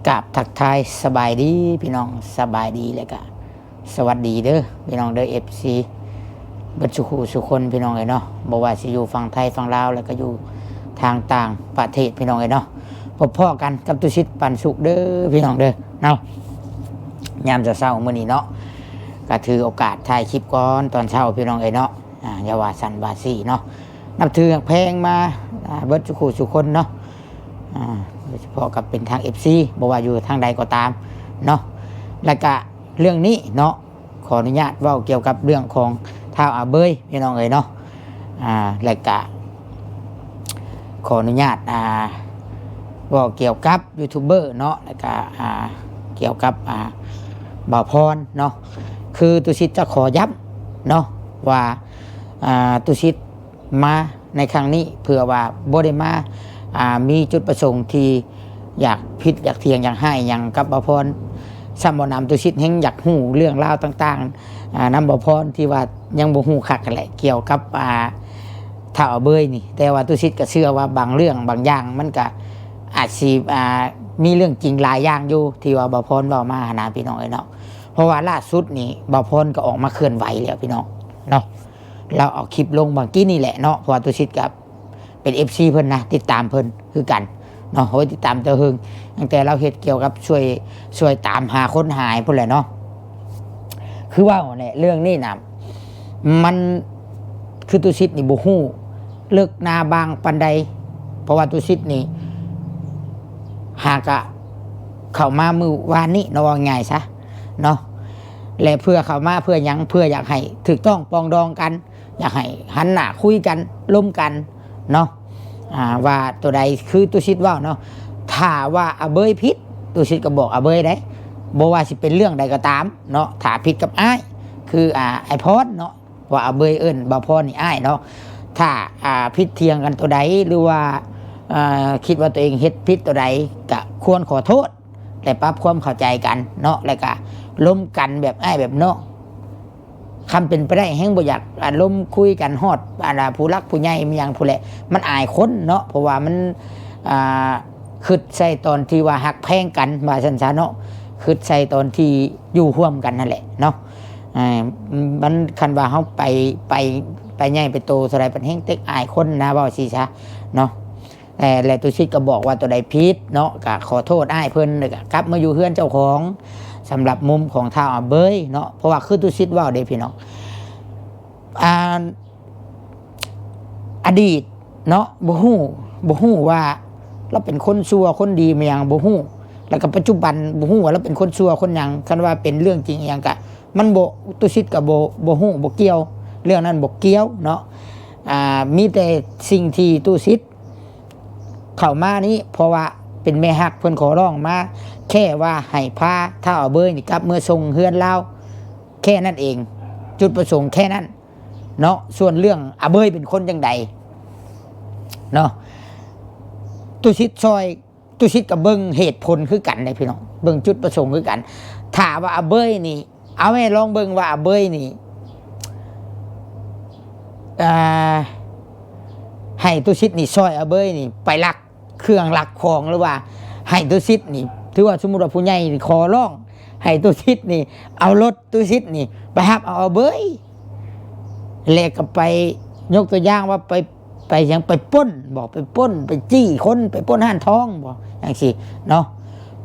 กับทักทายสบายดีพี่น้องสบายดีเลยกะสวัสดีเด้อพี่น้องเด้อFCบัดสุขุสุคนพี่น้องเอ้ยเนาะบ่ว่าสิอยู่ฝั่งไทยฝั่งลาวแล้วก็อยู่ทางต่างประเทศพี่น้องเอ้ยเนาะพบพ่อกันกับตุชิตปันสุขเด้อพี่น้องเด้อเนาะยามจะเช้ามื้อนี้เนาะก็ถือโอกาสถ่ายคลิปก่อนตอนเช้าพี่น้องเอ้ยเนาะอย่าว่าสั่นว่าซี่เนาะนับถือแพงมาเบิดสุขุสุคนเนาะโดยเฉพาะกับเป็นทาง FC บ่ว่าอยู่ทางใดก็ตามเนาะแล้วก็เรื่องนี้เนาะขออนุญาตเว้าเกี่ยวกับเรื่องของท้าวอาเบยพี่น้องเอ๋ยเนาะแล้วก็ขออนุญาตเว้าเกี่ยวกับยูทูบเบอร์เนาะแล้วก็เกี่ยวกับบ่าวพรเนาะคือตุชิตจะขอย้ำเนาะว่าตุชิตมาในครั้งนี้เพื่อว่าบ่ได้มามีจุดประสงค์ที่อยากพิษอยากเทียงอยากให้อย่างกับบ่าวพรสมบ่นำตุชิตแห่งอยากหู้เรื่องราวต่างๆนำบ่าวพรที่ว่ายังบ่ฮู้คักกันแหละเกี่ยวกับท้าวอาเบยนี่แต่ว่าตุชิตก็เชื่อว่าบางเรื่องบางอย่างมันก็อาจสิมีเรื่องจริงหลายอย่างอยู่ที่ว่าบ่าวพรเว้ามาหาพี่น้องเนาะเพราะว่าล่าสุดนี่บ่าวพรก็ออกมาเคลื่อนไหวแล้วพี่น้องเนาะเราเอาคลิปลงบางกี้นี่แหละเนาะเพราะว่าตุชิตกับเป็น FC เพิ่นนะติดตามเพิ่นคือกันเนาะโหติดตามเจ้าหึงตั้งแต่เราเฮ็ดเกี่ยวกับช่วยตามหาคนหายพุ่นแหละเนาะคือว่าเนี่ยเรื่องนี้นะมันคือตุชิตนี่บ่ฮู้เลิกนาบางปันใดเพราะว่าตุชิตนี่หากะเข้ามามื้อวานนี้เนาะว่าง่ายซะเนาะและเพื่อเข้ามาเพื่อหยังเพื่ออยากให้ถูกต้องปองดองกันอยากให้หันหน้าคุยกันร่วมกันเนาะว่าตัวใดคือตุชิตว่าเนาะถ้าว่าอาเบยผิดตุชิตก็บอกอาเบยได้บ่ว่าสิเป็นเรื่องใดก็ตามเนาะถ้าผิดกับอ้ายคือไอพอดเนาะว่าอาเบยเอิ้นบ่าวพรนี่อ้ายเนาะถ้าผิดเทียงกันตัวใดหรือว่าคิดว่าตัวเองเฮ็ดผิดตัวใดก็ควรขอโทษและปรับความเข้าใจกันเนาะแล้วก็ล้มกันแบบอ้ายแบบเนาะคำเป็นไปได้แห่งบ่อยากล้มคุยกันฮอดผู้รักผู้ใหญ่มีหยังผู้แหละมันอายคนเนาะเพราะว่ามันคิดใส่ตอนที่ว่าฮักแพงกันว่าซั่นซะเนาะคิดใส่ตอนที่อยู่ร่วมกันนั่นแหละเนาะมันคันว่าเฮาไปใหญ่ไปโตสลายเป็นแห่งเต็กอายคนนะเว้าสิซะเนาะและตุชิตก็บอกว่าตัวใดผิดเนาะก็ขอโทษอ้ายเพิ่นแล้วก็กลับมาอยู่เฮือนเจ้าของสำหรับมุมของท้าวอาเบยเนาะเพราะว่าคือตุชิตว่าเด้พี่น้องอดีตเนาะบ่ฮู้ว่าเราเป็นคนชั่วคนดีมาอย่างบ่ฮู้แล้วก็ปัจจุบันบ่ฮู้ว่าเราเป็นคนชั่วคนหยังคันว่าเป็นเรื่องจริงอีหยังก็มันบ่ตุชิตก็บ่ฮู้บ่เกี่ยวเรื่องนั้นบ่เกี่ยวเนาะมีแต่สิ่งที่ตุชิตเข้ามานี้เพราะว่าเป็นแม่ฮักเพิ่นขอร้องมาแค่ว่าให้พาท้าวอาเบยนี่กลับเมื่อส่งเฮือนลาวแค่นั้นเองจุดประสงค์แค่นั้นเนาะส่วนเรื่องอาเบยเป็นคนจังใดเนาะตุชิตกับเบิ่งเหตุผลคือกันได้พี่น้องเบิ่งจุดประสงค์คือกันถ้าว่าอาเบยนี่เอาให้ลองเบิ่งว่าอาเบยนี่ให้ตุชิตนี่ซอยอาเบยนี่ไปลักเครื่องลักของหรือว่าให้ตุชิตนี่ถือว่าสมมุติว่าผู้ใหญ่ขอร้องให้ตุชิตนี่เอารถตุชิตนี่ไปรับเอาอาเบยแล้วก็ไปยกตัวอย่างว่าไปยังไปปล้นบอกไปปล้นไปจี้คนไปปล้นห้านทองบอกอย่างสิเนาะ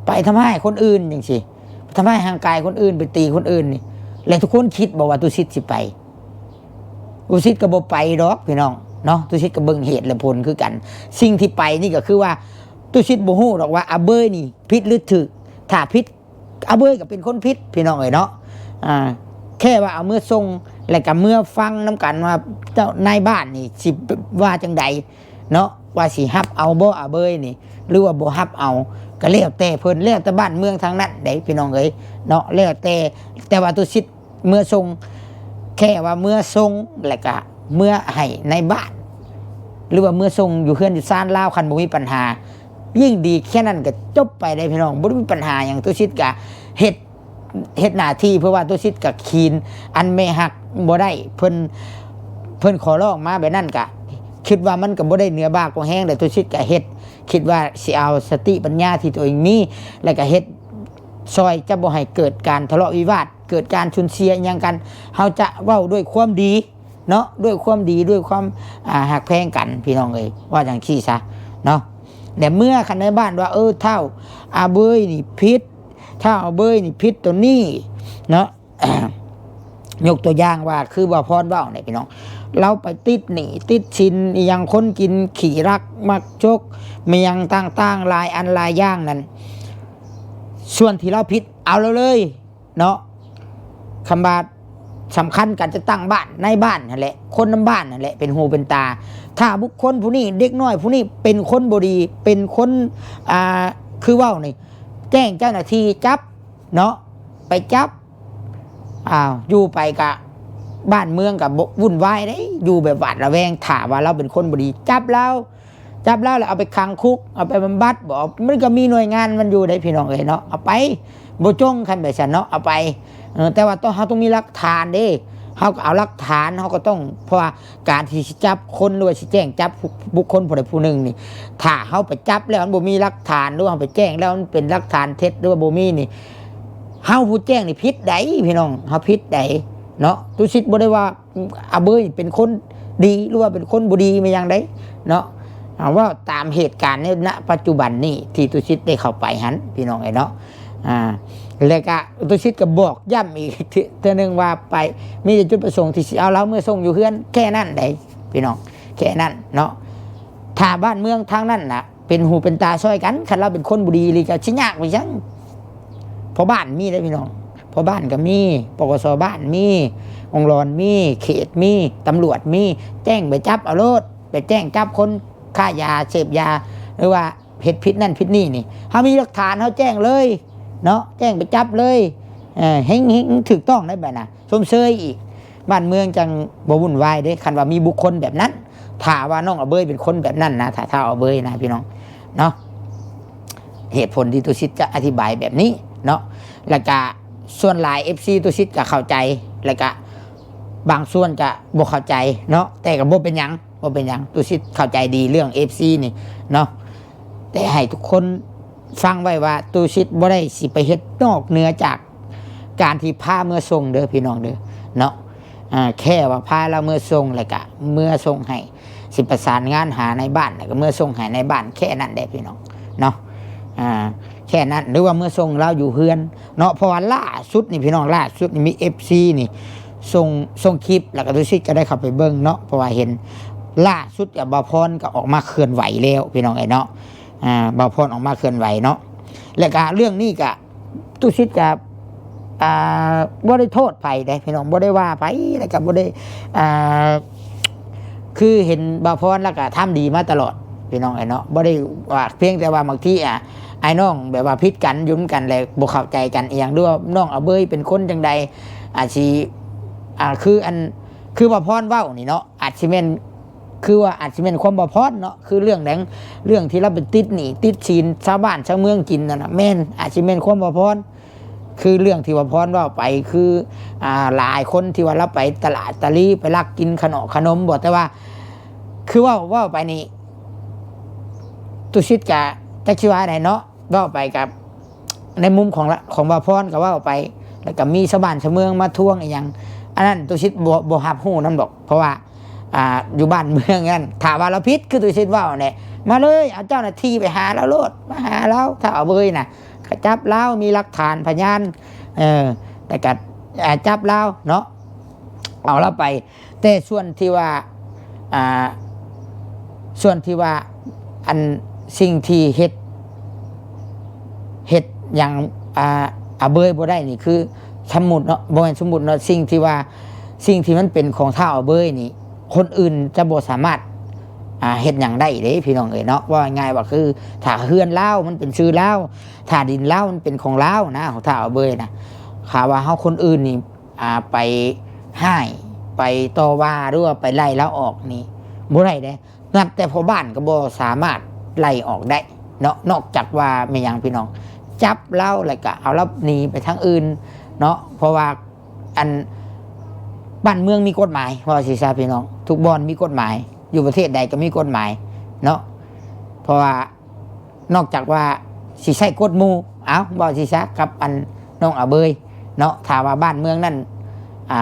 ไปทำให้คนอื่นอย่างสิทำให้ห่างกายคนอื่นไปตีคนอื่นนี่แล้วทุกคนคิดบอกว่าตุชิตสิไปตุชิตก็บ่ไปดอกพี่น้องเนาะตุชิตก็เบิ่งเหตุและผลคือกันสิ่งที่ไปนี่ก็คือว่าตุชิตบ่ฮู้หรอกว่าอาเบยนี่ผิดหรือถูกถ้าผิดอาเบยก็เป็นคนผิดพี่น้องเอ้ยเนาะแค่ว่าเอาเมื่อทรงแล้วก็เมื่อฟังน้ำกันว่าเจ้านายบ้านนี่สิว่าจังใดเนาะว่าสิฮับเอาบ่อาเบยนี่หรือว่าบ่ฮับเอาก็แล้วแต่เพิ่นแล้วแต่บ้านเมืองทางนั้นได้พี่น้องเอ้ยเนาะแล้วแต่ว่าตุชิตเมื่อทรงแค่ว่าเมื่อทรงแล้วก็เมื่อให้ในบ้านหรือว่าเมื่อทรงอยู่เฮือนอยู่ซ่านลาวคันบ่มีปัญหายิ่งดีแค่นั้นก็จบไปได้พี่น้องบ่มีปัญหาหยังตุชิตก็เฮ็ดหน้าที่เพื่อว่าตุชิตก็คีนอันไม่ฮักบ่ได้เพิ่นขอร้องมาแบบนั้นก็คิดว่ามันก็บ่ได้เหนือบ้ากว่าแห้งแต่ตุชิตก็เฮ็ด คิดว่าสิเอาสติปัญญาที่ตัวเองมีแล้วก็เฮ็ดซอยจะบ่ให้เกิดการทะเลาะวิวาทเกิดการชุนเชียหยังกันเฮาจะเว้าด้วยความดีเนาะด้วยความดีด้วยความหักแพงกันพี่น้องเอ้ยว่าจังซี่ซะเนาะแต่เมื่อคันในบ้านว่าเท่าอาเบยนี่พิษถ้าอาเบยนี่พิษตัวนี้เนาะ ยกตัวอย่างว่าคือว่าพรเว้าเนี่ยพี่น้องเราไปติดหนีติดชินยังคนกินขี่รักมักจกมียังต่างๆลายอันลายย่างนั้นส่วนที่เราพิษเอาเราเลยเนาะคำบาสำคัญกันจะตั้งบ้านในบ้านนั่นแหละคนน้ำบ้านนั่นแหละเป็นหูเป็นตาถ้าบุคคลผู้นี้เด็กน้อยผู้นี้เป็นคนบดีเป็นคนคือว่านี่แจ้งเจ้าหน้าที่จับเนาะไปจับอยู่ไปกับบ้านเมืองกับวุ่นวายได้อยู่แบบหวาดระแวงถามว่าเราเป็นคนบดีจับเราแล้วเอาไปขังคุกเอาไปบำบัดบอกมันก็มีหน่วยงานมันอยู่ได้พี่น้องเอ้ยเนาะเอาไปบ่จงคันแบบฉันเนาะเอาไปแต่ว่าต้องมีหลักฐานเด้เขาก็เอาหลักฐานเขาก็ต้องเพราะว่าการที่จับคนหรือว่าแจ้งจับบุคคลผู้ใดผู้หนึ่งนี่ถ้าเขาไปจับแล้วมันบ่มีหลักฐานหรือว่าไปแจ้งแล้วมันเป็นหลักฐานเท็จหรือว่าบ่มีนี่เฮาผู้แจ้งนี่ผิดใดพี่น้องเฮาผิดใดเนาะตุสิตบ่ได้ว่าอาเบยเป็นคนดีหรือว่าเป็นคนบ่ดีมาอย่างใดเนาะว่าตามเหตุการณ์ในณปัจจุบันนี้ที่ตุสิตได้เข้าไปหันพี่น้องไอ้เนาะแล้วก็ตุสิตก็บอกย้ำอีกเทื่อนึงว่าไปมีจุดประสงค์ที่สิเอาเราเมื่อส่งอยู่เฮือนแค่นั้นได้พี่น้องแค่นั้นเนาะถ้าบ้านเมืองทางนั้นน่ะเป็นหูเป็นตาช่วยกันคันเราเป็นคนบ่ดีหรือก็สิยากไปจังพอบ้านมีได้พี่น้องพอบ้านก็มีปกสบ้านมีองค์รอนมีเขตมีตำรวจมีแจ้งไปจับเอาโลดไปแจ้งจับคนฆ่ายาเสพยาหรือว่าเฮ็ดผิดนั่นผิดนี่นี่เฮามีหลักฐานเฮาแจ้งเลยเนาะแจ้งไปจับเลยเฮงถูกต้องได้แบบน่ะสมเชยอีกบ้านเมืองจังบ่วุ่นวายเด้คันว่ามีบุคคลแบบนั้นถ้าว่าน้องอาเบยเป็นคนแบบนั้นนะถ้าอาเบยนะพี่น้องเนาะเหตุผลที่ตุสิตจะอธิบายแบบนี้เนาะแล้วก็ส่วนหลาย FC ตุสิตก็เข้าใจแล้วก็บางส่วนก็บ่เข้าใจเนาะแต่ก็บ่เป็นหยังตุสิตเข้าใจดีเรื่อง FC นี่เนาะแต่ให้ทุกคนฟังไว้ว่าตุสิตบ่ได้สิไปเฮ็ดนอกเหนือจากการที่พาเมื่อส่งเด้อพี่น้องเด้อเนาะแค่ว่าพาเราเมื่อส่งแล้วก็เมื่อส่งให้สิประสานงานหาในบ้านแล้วก็เมื่อส่งให้ในบ้านแค่นั้นได้พี่น้องเนาะแค่นั้นหรือว่าเมื่อส่งเราอยู่เฮือนเนาะเพราะว่าล่าสุดนี่พี่น้องล่าสุดนี่มี FC นี่ส่งคลิปแล้วก็ตุสิตก็ได้เข้าไปเบิ่งเนาะเพราะว่าเห็นล่าสุดกับบ่าวพรก็ออกมาเคลื่อนไหวแล้วพี่น้องไอ้เนาะบ่าวพรออกมาเคลื่อนไหวเนาะแล้วก็เรื่องนี้ก็ตุสิตกับบ่ได้โทษไผได้พี่น้องบ่ได้ว่าไผแล้วก็บ่ได้คือเห็นบ่าวพรแล้วก็ทำดีมาตลอดพี่น้องไอ้เนาะบ่ได้ว่าเพียงแต่ว่าบางทีไอ้น้องแบบว่าพิษกันยุ่มกันแล้วบ่เข้าใจกันอีหยังด้วยน้องอาเบยเป็นคนจังใดอาจสิคือบ่าวพรเว้านี่เนาะอาจสิแม่นคือว่าอาจจะเป็นความบ่พอเนาะคือเรื่องที่เราเป็นติดหนี้ติดศีลชาวบ้านชาวเมืองกินนั่นน่ะแม่นอาจจะเป็นความบ่พอคือเรื่องที่บ่พอว่าไปคือหลายคนที่ว่าเราไปตลาดตะลีไปลักกินขนมบ่แต่ว่าคือว่าไปนี่ตุสิตกะจักสิว่าไหนเนาะว่าไปกับในมุมของบ่พรก็ว่าไปแล้วก็มีชาวบ้านชาวเมืองมาทวงอีหยังอันนั้นตุสิตบ่รับรู้นำดอกเพราะว่าอยู่บ้านเมืองนั่นถามว่าเราพิษคือตุสิตว่าเนี่ยมาเลยเอาเจ้าหน้าที่ไปหาเราโลดมาหาเราถ้าเอาเบยน่ะจับเรามีหลักฐานพยานแต่กัดจับเราเนาะเอาเราไปแต่ส่วนที่ว่าอันสิ่งที่เฮ็ดอย่างเบยบ่ได้นี่คือสมมุติเนาะบ่แม่นสมมุติเนาะสิ่งที่มันเป็นของเท่าเบยนี่คนอื่นจะบ่สามารถเฮ็ดหยังได้เด้พี่น้องเอ้ยเนาะว่าง่ายว่าคือถ้าเฮือนเล่ามันเป็นชื่อเล่าถ้าดินเล่ามันเป็นของเล่านะของถ้าเอาเบยนะข่าวว่าเฮาคนอื่นนี่ไปให้ไปต่อว่าหรือว่าไปไล่แล้วออกนี่บ่ได้เด้นับแต่พ่อบ้านก็บ่สามารถไล่ออกได้เนาะนอกจากว่าไม่หยังพี่น้องจับเล่าแล้วก็เอาแล้วหนีไปทางอื่นเนาะเพราะว่าอันบ้านเมืองมีกฎหมายพอสิทราบพี่น้องทุกบ่อนมีกฎหมายอยู่ประเทศใดก็มีกฎหมายเนาะเพราะว่า นอกจากว่าสิใช้กฎหมู่เอาบ่สิซะกับอันน้องอาเบยเนาะถ้าว่าบ้านเมืองนั่น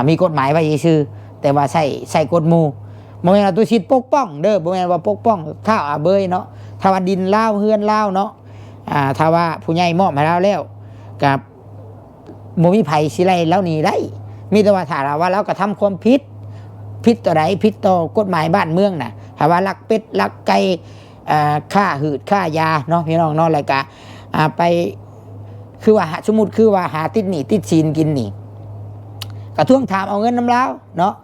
มีกฎหมายไว้ซื่อแต่ว่าใช้กฎหมู่บ่แม่นว่าตุชิดปกป้องเด้อบ่แม่นว่าปกป้องข้าวอาเบยเนาะถ้าว่าดินลาวเฮือนลาวเนาะถ้าว่าผู้ใหญ่มอบให้เราแล้วกับบ่มีไผสิไล่แล้วหนีได้มีแต่ว่าถ้าว่าเรากระทำความผิดต่อใดผิดต่อกฎหมายบ้านเมืองน่ะถ้าว่าลักเป็ดลักไก่ฆ่าหืดฆ่ายาเนาะพี่น้องเนาะแล้วก็ไปคือว่าสมมุติคือว่าหาติดหนี้ติดศีลกินนี่ก็ทวงถามเอาเงินน้ำแล้วเนาะ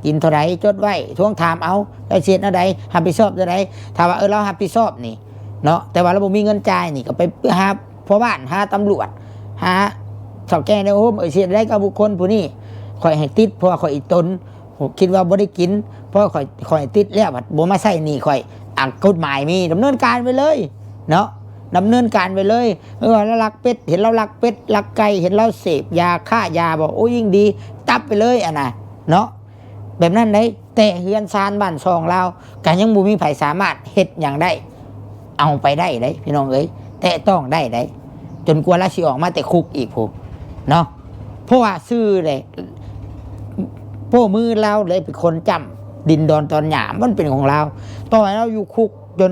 กินเท่าไรจดไว้ทวงถามเอาได้เสียดอะไรรับผิดชอบเท่าไรถ้าว่าเรารับผิดชอบนี่เนาะแต่ว่าเราบ่มีเงินจ่ายนี่ก็ไปหาพ่อบ้านหาตำรวจหาเฒ่าแก่ในโฮมเสียได้กับบุคคลผู้นี้ข่อยให้ติดเพราะว่าข่อยอีตนคิดว่าบ่ได้กินเพราะข่อยติดแล้วบ่มาใส่หนี้ข่อยกฎหมายมีดำเนินการไปเลยเนาะดำเนินการไปเลยว่าเราลักเป็ดเห็นเราลักเป็ดลักไก่เห็นเราเสพยาฆ่ายาบอกโอ้ยิ่งดีตับไปเลยน่ะเนาะแบบนั้นได้แต่เฮือนซานบ้านซองเราก็ยังบ่มีไผสามารถเฮ็ดหยังได้เอาไปได้เด้พี่น้องเอ้ยแต่ต้องได้จนกว่าเราสิออกมาแต่คุกอีกพูเนาะเพราะว่าซื้อเลยโป้มือเราเลยเป็นคนจำดินดอนตอนหยามมันเป็นของเราต่อให้เราอยู่คุกจน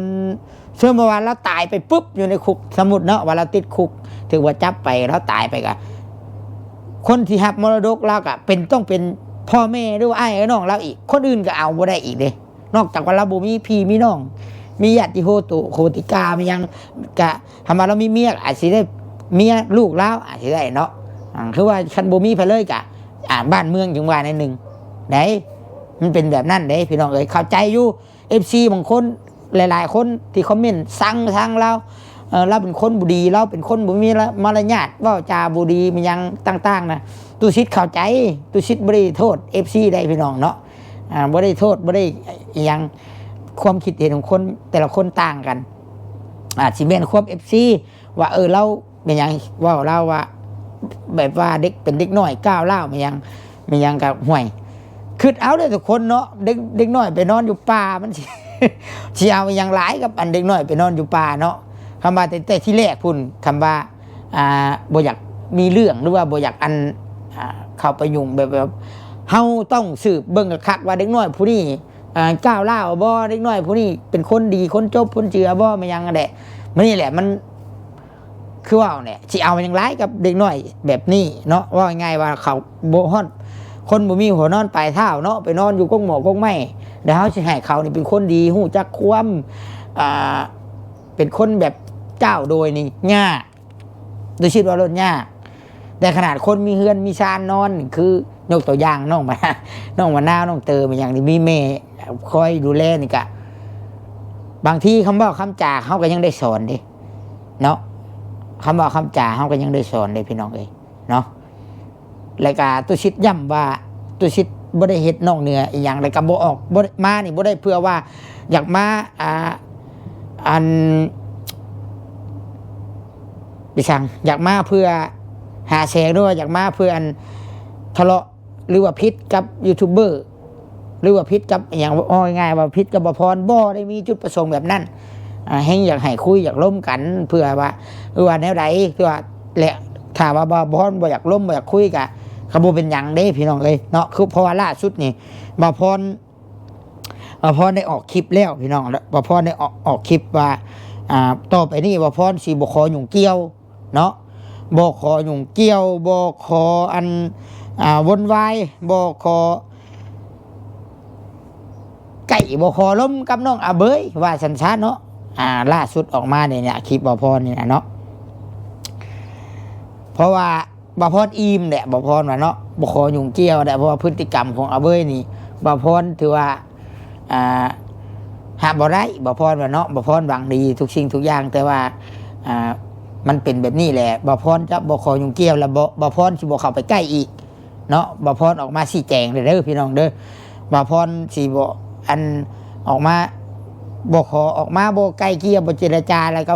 เชื่อเมื่อวานเราตายไปปุ๊บอยู่ในคุกสมมุติเนาะว่าเราติดคุกถือว่าจับไปเราตายไปกะคนที่หับมรดกเรากะต้องเป็นพ่อแม่หรือว่าไอ้น้องเราอีกคนอื่นก็เอาบ่ได้อีกเด้นอกจากว่าเราบ่มีพี่มีน้องมีญาติโหติกามียังกะทำมาเรามีเมียอาจสิได้เมียลูกแล้วอาจสิได้เนาะคือว่าคันบ่มีไปเลยกะบ้านเมืองจังหวัดในหนึ่งไหนมันเป็นแบบนั้นเด้พี่น้องเอ้ยเข้าใจอยู่ FC บางคนหลายๆคนที่คอมเมนต์สั่งเราเป็นคนบุดีเราเป็นคนบุมีมารยาทว่าจาบุดีมันยังต่างๆนะตุชิดเข้าใจตุชิดบ่ได้โทษ FC ได้พี่น้องเนาะบ่ได้โทษบ่ได้ยังความคิดเห็นของคนแต่ละคนต่างกันสิแม่นความ FC ว่าเราเป็นยังว่าเราว่าแบบว่าเด็กเป็นเด็กน้อยก้าวเล่ามันยังกับห่วยคือเอาได้ทุกคนเนาะเด็กน้อยไปนอนอยู่ป่ามันสิเอาอย่างหลายกับอันเด็กน้อยไปนอนอยู่ป่าเนาะคำว่าแต่ที่แรกพุ่นคำว่าบ่อยากมีเรื่องหรือว่าบ่อยากเข้าไปยุ่งแบบเฮาต้องสืบเบิ่งคักว่าเด็กน้อยผู้นี้ก้าวเล่าบ่เด็กน้อยผู้นี้เป็นคนดีคนจบคนเจือบ่มันยังแหละมันนี่แหละมันคือว่าเนี่ยสิเอาอย่างไรกับเด็กน้อยแบบนี้เนาะว่าง่ายว่าเขาโบฮอนคนบ่มีหัวนอนปลายเท้าเนาะไปนอนอยู่ก้งหมอก้งไม้แล้วเขาสิให้เขานี่เป็นคนดีหูจักความเป็นคนแบบเจ้าโดยนี่ง่าโดยชิดว่ารถง่าแต่ขนาดคนมีเฮือนมีชานนอนคือยกตัวอย่างน้องมาน้องเตอมันอย่างนี้มีเมย์คอยดูแลนี่กะบางทีคำบอกคำจ่าเขาก็ยังได้สอนดิเนาะคำบอกคำจ่าเขาก็ยังได้สอนเลยพี่น้องเอ้ยเนาะรายการตุชิดย่ำว่าตุชิดบ่ได้เฮ็ดนอกเหนืออีหยังรายการบ่ออกบ่มานี่บ่ได้เพื่อว่าอยากมาอันดิฉันอยากมาเพื่อหาแชร์ด้วยอยากมาเพื่ออันทะเลาะหรือว่าพิษกับยูทูบเบอร์หรือว่าพิษกับอย่างง่ายๆว่าพิษกับบ่พรบ่ได้มีจุดประสงค์แบบนั้นให้อยากให้คุยอยากล้มกันเพื่อว่าแนวใดเพื่อแหละถ้าว่าบ่พรบ่อยากล้มบ่อยากคุยกะขบวนเป็นหยังเด้พี่น้องเอ้ยเนาะคือเพราะว่าล่าสุดนี่บ่พรได้ออกคลิปแล้วพี่น้องบ่พรได้ออกคลิปว่าต่อไปนี้บ่พรสิบ่ขอยุ่งเกี่ยวเนาะบ่ขอยุ่งเกี่ยวบ่ขออันวนวายบ่ขอไก่บ่ขอล้มกับน้องอาเบยว่าสัญชาติเนาะล่าสุดออกมาเนี่ยคลิปบ่พรนี่นะเนาะเพราะว่าบ่พรอิ่มแหละบ่พรว่าเนาะบ่ขอยุ่งเกี่ยวแหละเพราะว่าพฤติกรรมของอาเบยนี่บ่พรถือว่าหาบ่ได้บ่พรว่าเนาะบ่พรหวังดีทุกสิ่งทุกอย่างแต่ว่ามันเป็นแบบนี้แหละบ่พรจะบ่ขอยุ่งเกี่ยวแล้วบ่พรสิบ่เข้าไปใกล้อีกเนาะบ่พรออกมาชี้แจงเด้อพี่น้องเด้อบ่พรสิบ่อันออกมาบ่ขอออกมาบ่ใกล้เกี่ยวบ่เจรจาแล้วก็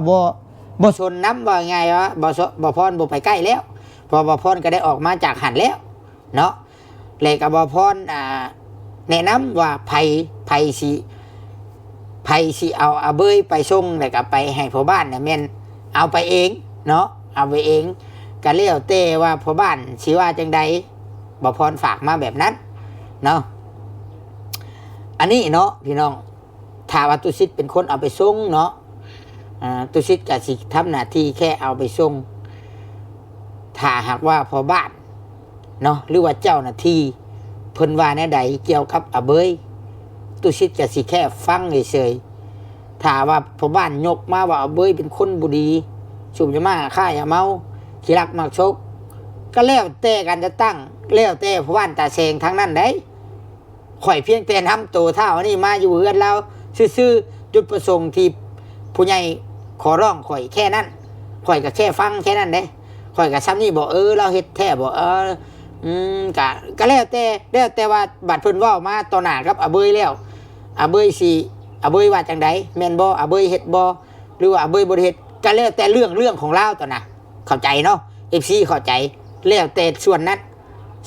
บ่สนน้ำว่าไงวะบ่พรบ่ไปใกล้แล้วพอบ่พรก็ได้ออกมาจากหันแล้วเนาะแล้วก็บ่พรแนะนำว่าไผสิ ไผสิเอาอาเบยไปส่งแล้วก็ไปให้พ่อบ้านเนี่ยแม่นเอาไปเองเนาะเอาไปเองก็แล้วแต่ว่าพ่อบ้านสิว่าจังใดบ่พรฝากมาแบบนั้นเนาะอันนี้เนาะพี่น้องถ้าว่าตุสิตเป็นคนเอาไปส่งเนาะตุสิตก็สิทำหน้าที่แค่เอาไปส่งถ้าหากว่าพ่อบ้านเนาะหรือว่าเจ้าหน้าที่เพิ่นว่าแนวใดเกี่ยวกับอาเบยตุสิตก็สิแค่ฟังเฉยๆถ้าว่าพ่อบ้านยกมาว่าอาเบยเป็นคนบ่ดีสูบยามาฆ่ายาเมาขี้รักมักชกก็แล้วแต่กันจะตั้งแล้วแต่พ่อบ้านตาแสงทั้งนั้นได้ข่อยเพียงแต่ทำตัวเท่านี้มาอยู่เฮือนเราซื่อๆจุดประสงค์ที่ผู้ใหญ่ขอร้องข่อยแค่นั้นข่อยก็แค่ฟังแค่นั้นเด้ข่อยก็ซ้ำนี่บอกเราเฮ็ดแท้บอกก็แล้วแต่ว่าบัดเพิ่นเว้ามาต่อหน้ากับอาเบยแล้วอาเบยสิอาเบยว่าจังไดแม่นบ่อาเบยเฮ็ดบ่หรือว่าอาเบยบ่ได้เฮ็ดก็แล้วแต่เรื่องของเราต่อหน้าเข้าใจเนาะ FC เข้าใจแล้วแต่ส่วนนั้น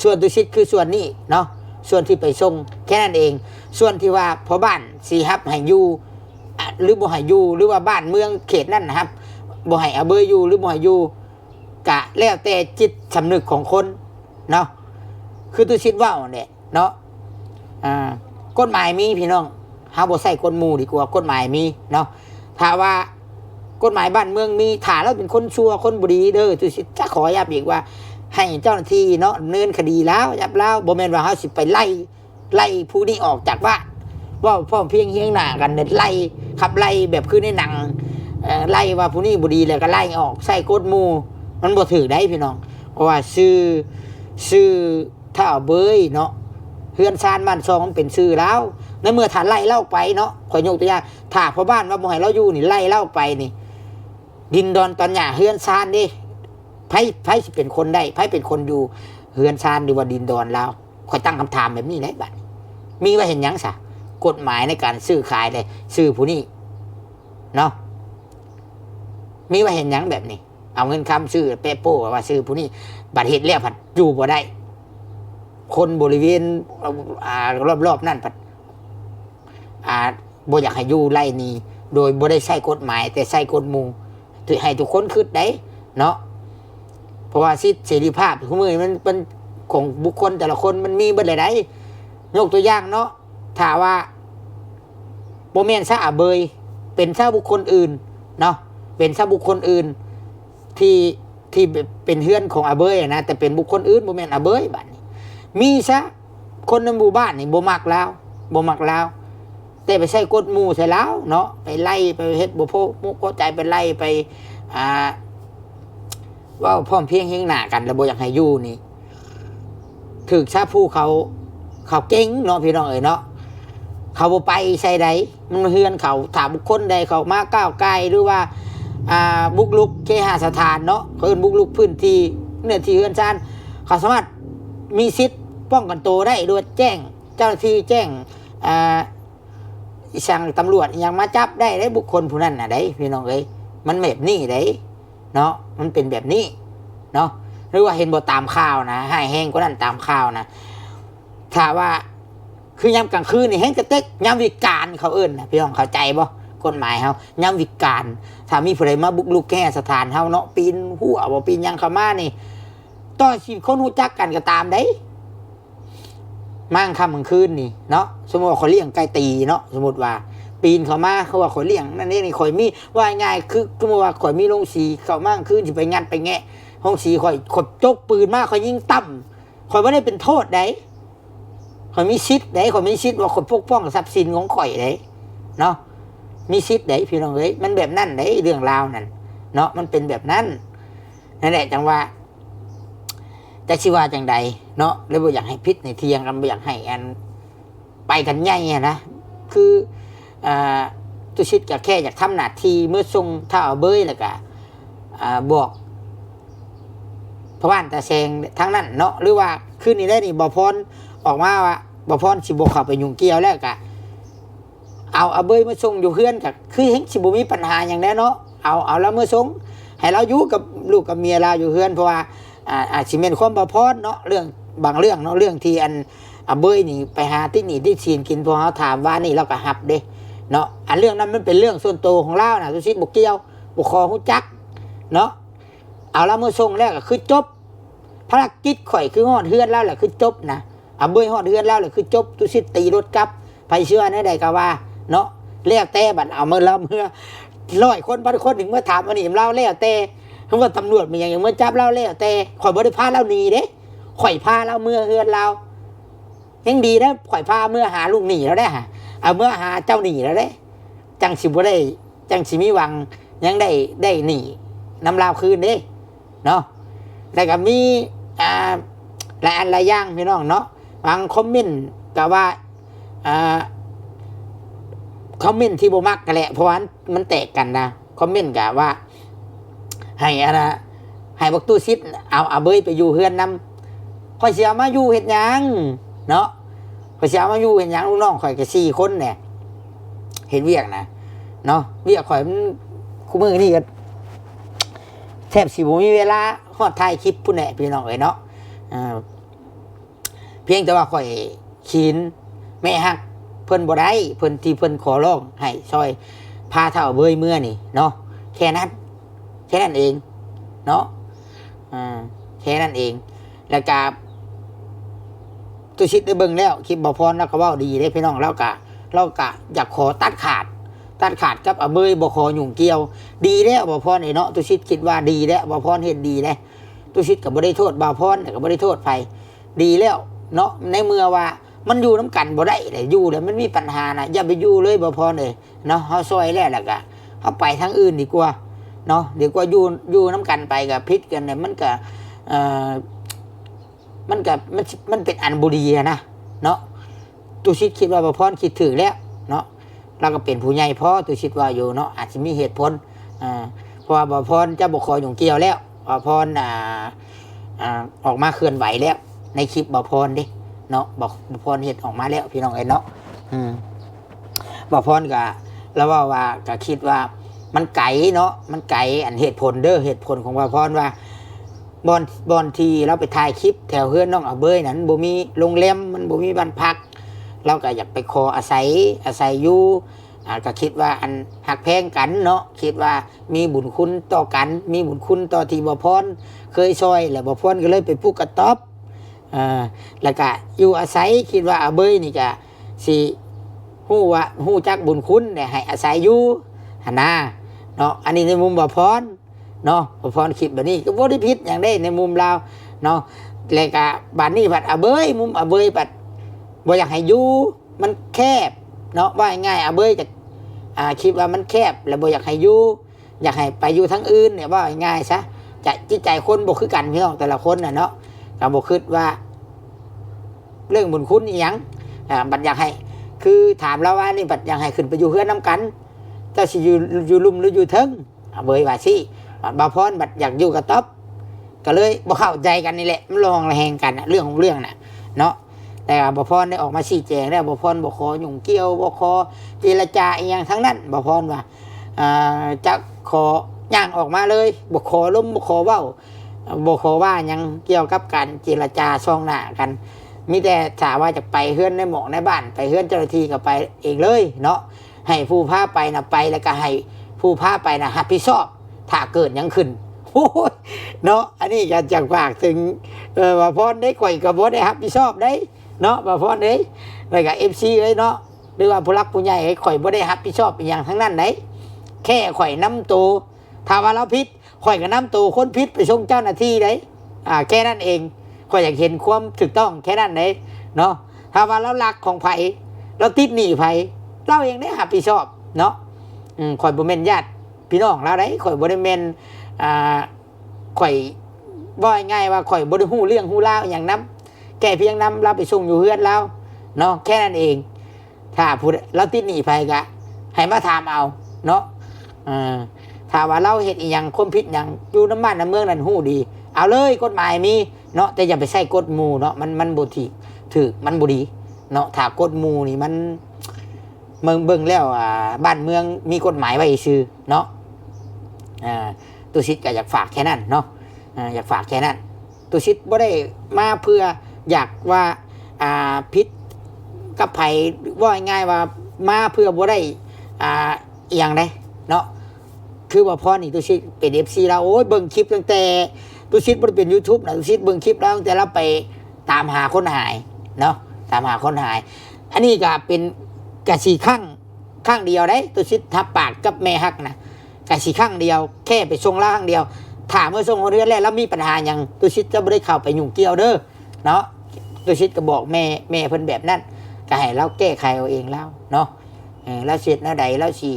ส่วนตุสิตคือส่วนนี้เนาะส่วนที่ไปส่งแค่นั้นเองส่วนที่ว่าพอบ้านสิรับให้อยู่หรือบ่ให้อยู่หรือว่าบ้านเมืองเขตนั้นนะครับบ่ให้อาเบยอยู่หรือบ่ให้อยู่กะแล้วแต่จิตสำนึกของคนเนาะคือตุสิตว่าเนี่ยเนาะกฎหมายมีพี่น้องเฮาบ่ใส่กฎหมู่ดีกว่ากฎหมายมีเนาะถ้าว่ากฎหมายบ้านเมืองมีถ้าเราเป็นคนชั่วคนบ่ดีเด้อตุสิตจะขอย้ำอีกว่าให้เจ้าหน้าที่เนาะดำเนินคดีแล้วยับแล้วบ่แม่นว่าเฮาสิไปไล่ผู้นี้ออกจากบ้านว่าพ่อเพียงเฮียงหน้ากันไล่ขับไล่แบบคือในหนังไล่ว่าผู้นี้บ่ดีแล้วก็ไล่ออกใส่กฎหมู่มันบ่ถือได้พี่น้องเพราะว่าชื่อถ้าเอาเบยเนาะเฮือนซานบ้านซองมันเป็นชื่อแล้วในเมื่อถ้าไล่เล่าไปเนาะขอยยกตัวอย่างถ้าพ่อบ้านว่าบ่ให้เราอยู่นี่ไล่เล่าไปนี่ดินดอนตอนหญ้าเฮือนซานนี่ไผสิเป็นคนได้ไผเป็นคนอยู่เฮือนซานหรือว่าดินดอนแล้วคอยตั้งคำถามแบบนี้เลยบัดมีว่าเห็นยังซะกฎหมายในการซื้อขายเลยซื้อผู้นี้เนาะมีว่าเห็นยังแบบนี้เอาเงินคำซื้อเปโป้ว่าซื้อผู้นี้บัดเห็ดแล้วผัดอยู่บ่ได้คนบริเวณรอบๆนั่นผัดบ่อยากให้อยู่ไล่นี้โดยบ่ได้ใช้กฎหมายแต่ใช้กฎหมู่ให้ทุกคนคิดได้เนาะเพราะว่าสิทธิเสรีภาพของมือมันของบุคคลแต่ละคนมันมีเบิดเลยได้ยกตัวอย่างเนาะถ้าว่าโมเมนต์ซะอาเบยเป็นซะบุคคลอื่นเนาะเป็นซะบุคคลอื่นที่เป็นเฮือนของอาเบยนะแต่เป็นบุคคลอื่นโมเมนต์อาเบยบัดนี้มีซะคนในหมู่บ้านนี่บ่มักแล้วแต่ไปใช้กฎหมู่ใส่แล้วเนาะไปไล่ไปเฮ็ดบ่พอใจไปไล่ไปว่าพ่อเพียงเฮียงหน้ากันแล้วบ่อยากให้อยู่นี่ถึกซะผู้เขาเก่งเนาะพี่น้องเนาะเขาบ่ไปใส่ใดมันเฮือนเขาถามบุคคลใดเขามาก้าวไกลหรือว่าบุกรุกเคหสถานเนาะเขาเอิ้นบุกรุกพื้นที่เนี่ยที่เฮือนซานเขาสามารถมีสิทธิ์ป้องกันตัวได้โดยแจ้งเจ้าหน้าที่แจ้งสั่งตำรวจยังมาจับได้บุคคลผู้นั้นน่ะได้พี่น้องมันแบบนี้ได้เนาะมันเป็นแบบนี้เนาะหรือว่าเห็นบ่ตามข่าวนะให้แห้งกว่านั้นตามข่าวนะถ้าว่าคือยามกลางคืนนี่แห้งกระเต็กยามวิกาลเขาเอิ้นนะพี่น้องเข้าใจบ่กฎหมายเฮายามวิกาลถ้ามีผู้ใดมาบุกรุกแค่สถานเฮาเนาะปีนหัวบ่ปีนยังเข้ามานี่ต่อชีวิตคนรู้จักกันก็ตามได้มั่งค่ำกลางคืนนี่เนาะสมมติว่าเขาเลี้ยงไก่ตีเนาะสมมติว่าปีนเขามาเขาว่าเขาเลี้ยงนั่นนี่ข่อยมีว่าง่ายคือสมมติว่าข่อยมีโรงสีเขามั่งคืนสิไปงัดไปแงะห้องสีข่อยจกปืนมาข่อยยิงตั้มข่อยบ่ได้เป็นโทษได้ข่อยมีสิทธิ์ได้ข่อยมีสิทธิ์ว่าข่อยปกป้องทรัพย์สินของข่อยได้เนาะมีสิทธิ์ได้พี่น้องมันแบบนั้นได้เรื่องราวนั่นเนาะมันเป็นแบบนั้นนั่นแหละจังว่าแต่ชิว่าจังใดเนาะแล้วบ่อยากให้พิษในเทียงกันบ่อยากให้อันไปกันใหญ่นะคือตุชิตก็แค่อยากทำหน้าที่เมื่อทรงถ้าเอาเบยแล้วก็บอกพระบ้านตาแซงทั้งนั้นเนาะหรือว่าคืนนี้ได้นี่บ่พรออกมาว่าบ่พรสิบ่เข้าไปยุ่งเกี่ยวแล้วก็เอาเบยมาส่งอยู่เฮือนก็คือเฮ็ดสิบ่มีปัญหาหยังแน่เนาะเอาแล้วเมื่อส่งให้เราอยู่กับลูกกับเมียเราอยู่เฮือนเพราะว่าอาจจะเป็นความบ่พรเนาะเรื่องบางเรื่องเนาะเรื่องที่อันเบยนี่ไปหาที่นี่ที่ชีนกินพอเขาถามว่านี่เราก็หับเด้ เนาะอันเรื่องนั้นมันเป็นเรื่องส่วนตัวของเรานะตุชิดบ่เกี่ยวบ่ขอฮู้จักเนาะเอาแล้วเมื่อส่งแล้วก็คือจบภารกิจข่อยคือฮอดเฮือนแล้วแหละคือจบนะเอาเบยฮอดเฮือนแล้วแหละคือจบตุชิดตีรถกลับไปเชื่อในใดก็ว่าเนาะแล้วแต่บัดเอามือเราเมื่อ100 คน1,000 คนถึงเมื่อถามอันนี้เราแล้วแต่คำว่าตำรวจมันยังเมื่อจับเราแล้วแต่ข่อยบ่ได้พาเราหนีเด้ข่อยพาเราเมื่อเฮือนเรายังดีนะข่อยพาเมื่อหาลูกหนีแล้วได้ฮะเอาเมื่อหาเจ้าหนีแล้วได้จังสิบ่ได้จังสิมีหวังยังได้หนีนำลาวคืนเด้เนาะแล้วก็มีหลายอันหลายอย่างพี่น้องเนาะบางคอมเมนต์ก็ว่าคอมเมนต์ที่บ่มักกันแหละเพราะว่ามันแตกกันนะคอมเมนต์ก็ว่าให้ให้บักตู้ซิดเอาเบยไปอยู่เฮือนนำข่อยสิเอามาอยู่เฮ็ดหยังเนาะข่อยสิเอามาอยู่เฮ็ดหยังลูกน้องข่อยก็4 คนเนี่ยเฮ็ดเวียกนะเนาะเวียกข่อยมันคู่มือนี่ก็แทบสิบ่มีเวลาฮอดถ่ายคลิปพุ่นแหละพี่น้องเอ้ยเนาะเพียงแต่ว่าข่อยขีนแม่ฮักเพิ่นบ่ได้เพิ่นที่เพิ่นขอร้องให้ซอยพาเฒ่าเบยเมื่อนี่เนาะแค่นั้นเองเนาะแค่นั้นเองแล้วก็ตุชิดได้เบิ่งแล้วคลิปบ่พรแล้วก็เว้าดีเด้พี่น้องเราก็อยากขอตัดขาดกับเบยบ่ขอยุ่งเกี่ยวดีแล้วบ่พรนี่เนาะตุชิดคิดว่าดีแล้วบ่พรเฮ็ดดีแล้วตุชิดก็บ่ได้โทษบ่พรก็บ่ได้โทษไผดีแล้วเนาะในเมื่อว่ามันอยู่น้ำกันบ่ได้เลยอยู่แล้วมันมีปัญหานะอย่าไปอยู่เลยบ่พอเลยเนาะเฮาซอยแล้วล่ะก็เฮาไปทางอื่นดีกว่าเนาะเดี๋ยวกว่าอยู่น้ำกันไปกับพิษกันเนี่ยมันก็มันเป็นอันบุรีนะเนาะตุชิดคิดว่าบ่พรคิดถึงแล้วเนาะเราก็เป็นผู้ใหญ่พอตุชิดว่าอยู่เนาะอาจจะมีเหตุผลเพราะว่าบ่พรจะบ่ขอยุ่งเกี่ยวแล้วบ่พรออกมาเคลื่อนไหวแล้วในคลิปบ่พรดิเนาะบอกบ่พรเฮ็ดออกมาแล้วพี่น้องเอ้ยเนาะบ่พรก็แล้วว่าก็คิดว่ามันไกลเนาะมันไกลอันเหตุผลเด้อเหตุผลของบ่พรว่าบอนที่เราไปถ่ายคลิปแถวเฮือนน้องอาเบยนั้นบ่มีโรงแรมมันบ่มีบ้านพักเราก็อยากไปขออาศัยอยู่ก็คิดว่าอันหักแพงกันเนาะคิดว่ามีบุญคุณต่อกันมีบุญคุณต่อที่บ่พรเคยช่วยแล้วบ่พรก็เลยไปพูดกระต๊อบแล้วก็อยู่อาศัยคิดว่าอาเบยนี่ก็สิฮู้จักบุญคุณเนี่ยให้อาศัยอยู่หั่นนะเนาะอันนี้ในมุมบ่พรเนาะบ่พรคิดแบบนี้ก็บ่ได้ผิดอย่างใดในมุมเราเนาะแล้วก็บัดนี้บัดอาเบยมุมอาเบยบัดบ่อยากให้อยู่มันแคบเนาะว่าง่ายอาเบยจะคิดว่ามันแคบแล้วบ่อยากให้อยู่อยากให้ไปอยู่ทั้งอื่นเนี่ยว่าง่ายซะจะจิตใจคนบ่คือกันพี่น้องแต่ละคนน่ะเนาะก็บ่คิดว่าเรื่องบุญคุณอีหยังบัดอยากให้คือถามเราว่านี่บัดอยากให้ขึ้นไปอยู่เฮือนน้ำกันเจ้าสิอยู่ลุ่มหรืออยู่เทิงเบยว่าสิบ่พรบัดอยากอยู่กับต๊อบก็เลยบ่เข้าใจกันนี่แหละมันลองระแหงกันเรื่องของเรื่องน่ะเนาะแต่บ่พรได้ออกมาชี้แจงแล้วบ่พรบ่ขอยุ่งเกี่ยวบ่ขอเจรจาอีหยังทั้งนั้นบ่พรว่าจะขอย่างออกมาเลยบ่ขอล้มบ่ขอเว้าบ่ขอว่าหยังเกี่ยวกับการเจรจาช่องหน้ากันมีแต่ถ้าว่าจะไปเฮือนในหมอกในบ้านไปเฮือนเจ้าหน้าที่ก็ไปเองเลยเนาะให้ผู้พาไปน่ะไปแล้วก็ให้ผู้พาไปน่ะรับผิดชอบถ้าเกิดหยังขึ้นโอ้ยเนาะอันนี้ก็จักฝากถึงว่าพรได้ข่อยก็บ่ได้รับผิดชอบได้เนาะว่าพรเด้แล้วก็ FC เอ้ยเนาะหรือว่าผู้รักผู้ใหญ่ให้ข่อยบ่ได้รับผิดชอบอีหยังทั้งนั้นไหนแค่ข่อยนำตัวถ้าว่าเราผิดข่อยก็นำตัวคนผิดไปส่งเจ้าหน้าที่ได้แค่นั้นเองข่อยอยากเห็นความถูกต้องแค่นั้นเด้เนาะถ้าว่าเรารักของไผเราติดหนี้ไผเราเองได้รับผิดชอบเนาะข่อยบ่แม่นญาติพี่น้องเราได้ข่อยบ่ได้แม่นข่อยบ่ง่ายว่าข่อยบ่ได้ฮู้เรื่องฮู้ราวหยังนำแค่เพียงนำเราไปส่งอยู่เฮือนเราเนาะแค่นั้นเองถ้าผู้เราติดหนี้ไผก็ให้มาถามเอาเนาะถ้าว่าเราเฮ็ดอีหยังความผิดหยังอยู่น้ำบ้านน้ำเมืองนั่นฮู้ดีเอาเลยกฎหมายมีเนาะแต่อย่าไปใช้กฎหมู่เนาะมันบ่ถูกมันบ่ดีเนาะถ้ากฎหมู่นี่มันเบิ่งแล้วบ้านเมืองมีกฎหมายไว้ซื่อเนาะตุชิดก็อยากฝากแค่นั้นเนาะอยากฝากแค่นั้นตุชิดบ่ได้มาเพื่ออยากว่าพิษกับไผว่าง่ายว่ามาเพื่อบ่ได้ อหย่างไรเนาะคือว่าพ่อนี่ตุชิตเป็น FC เราโอ้ยเบิ่งคลิปตั้งแต่ตุชิตบ่ได้เป็น YouTube นะตุชิตเบิ่งคลิปแล้วตั้งแต่เราไปตามหาคนหายเนาะตามหาคนหาย อันนี้ก็เป็นกะสีข้างเดียวได้ตุชิตทับปากกับแม่ฮักนะกะสีข้างเดียวแค่ไปส่งล่างเดียวถามเมื่อส่งเรือนแล้วมีปัญหาอย่างตุชิตจะไม่ได้เข้าไปยุ่งเกี่ยวเด้อเนาะตุชิตก็บอกแม่เพิ่นแบบนั้นก็ให้เราแก้ไขเอาเองแล้วเนาะแล้วเสร็จหน้าใดแล้วสี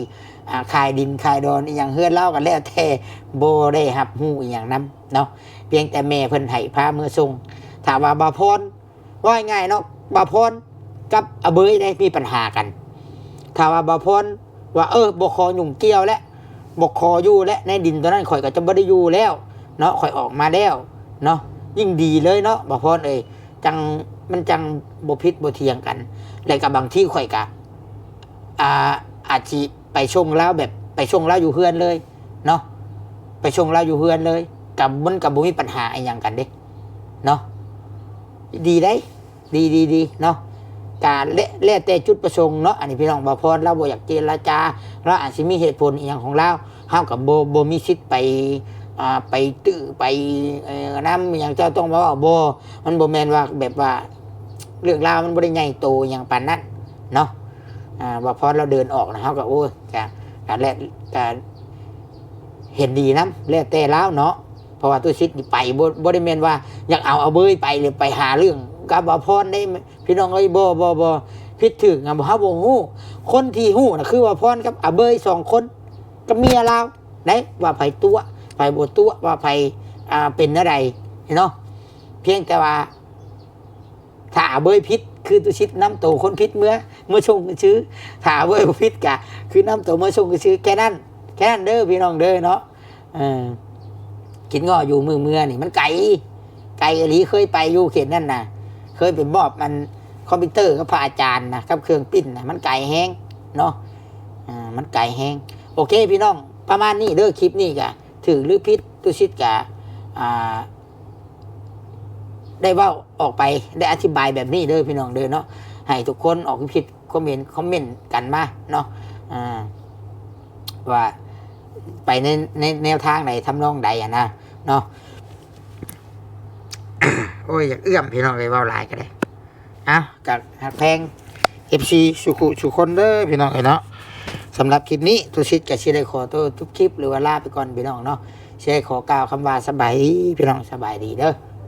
คายดินคายดอนอย่างเฮือนเล่ากันแล้วแต่โบได้หับหูอย่างนั้นเนาะเพียงแต่แม่เพิ่นให้พาเมื่อส่งถามว่าบาพรว่าง่ายเนาะบาพรกับอเบยได้มีปัญหากันถามว่าบาพรว่าบกคอหยุ่งเกี่ยวแล้วบกคออยู่และในดินตัวนั้นข่อยก็จะไม่ได้อยู่แล้วเนาะข่อยออกมาแล้วเนาะยิ่งดีเลยเนาะบาพรจังมันจังบ่พิษบ่เทียงกันแล้วกับบางที่ข่อยกะอาจจะไปชงแล้วแบบไปชงแล้วอยู่เฮือนเลยเนาะไปชงแล้วอยู่เฮือนเลยกับมันกับบ่มีปัญหาอะไรอย่างกันเด้เนาะดีได้ดีเนาะการเละแต่จุดประสงค์เนาะอันนี้พี่น้องบ่พรเราบ่อยากเจรจาเราอาจจะมีเหตุผลอย่างของเราเฮากับบ่มีสิทธิ์ไปตื้อไปน้ำอย่างเจ้าต้องบอกว่าบ่มันบ่แม่นว่าแบบว่าเรื่องราวมันบ่ได้ใหญ่โตอย่างปานนั้นเนาะว่าพอเราเดินออกนะเขาก็โอ้ยการเห็นดีนะแล้วแต่แล้วเนาะเพราะว่าตัวชิดไปบ่ได้เมนว่าอยากเอาเบยไปหรือไปหาเรื่องกับบ่พรได้พี่น้องเอ้ยบ่พิดถึงบ่เฮาบ่ฮู้คนที่ฮู้น่ะคือว่าพรกับอาเบย2คนกับเมียเราได้ว่าไผตัวไผบ่ตัวว่าไผเป็นอะไรเนาะเพียงแต่ว่าถ้าอาเบยพิษคือตัวชิดน้ำโตคนพิษเมื่อชงกันซื้อถาเว้ยพิษกะคือน้ำโตเมื่อชงกันซื้อแค่นั้นเด้อพี่น้องเด้อเนาะกินงออยู่มือนี่มันไก่อลีเคยไปอยู่เขตนั่นนะเคยไปมอบมันคอมพิวเตอร์กับพระอาจารย์นะกับเครื่องปิ้นนะมันไก่แห้งเนาะมันไก่แห้งโอเคพี่น้องประมาณนี้เด้อคลิปนี้กะถือหรือพิษตัวชิดกะได้ว่าออกไปได้อธิบายแบบนี้เด้อพี่น้องเด้อเนาะให้ทุกคนออกคิดคอมเมนต์กันมาเนาะว่าไปในแนวทางไหนทำนองใดนะเนาะ โอ้ยอยากเอื้อมพี่น้องเลยว่าหลายก็ได้กับหักแพง FC สุคนเด้อพี่น้องเนาะสำหรับคลิปนี้ทุกชิดกับชิได้ขอตัวทุกคลิปหรือว่าลาไปก่อนพี่น้องเนาะชิได้ขอกล่าวคำว่าสบายดีพี่น้องสบายดีเด้อ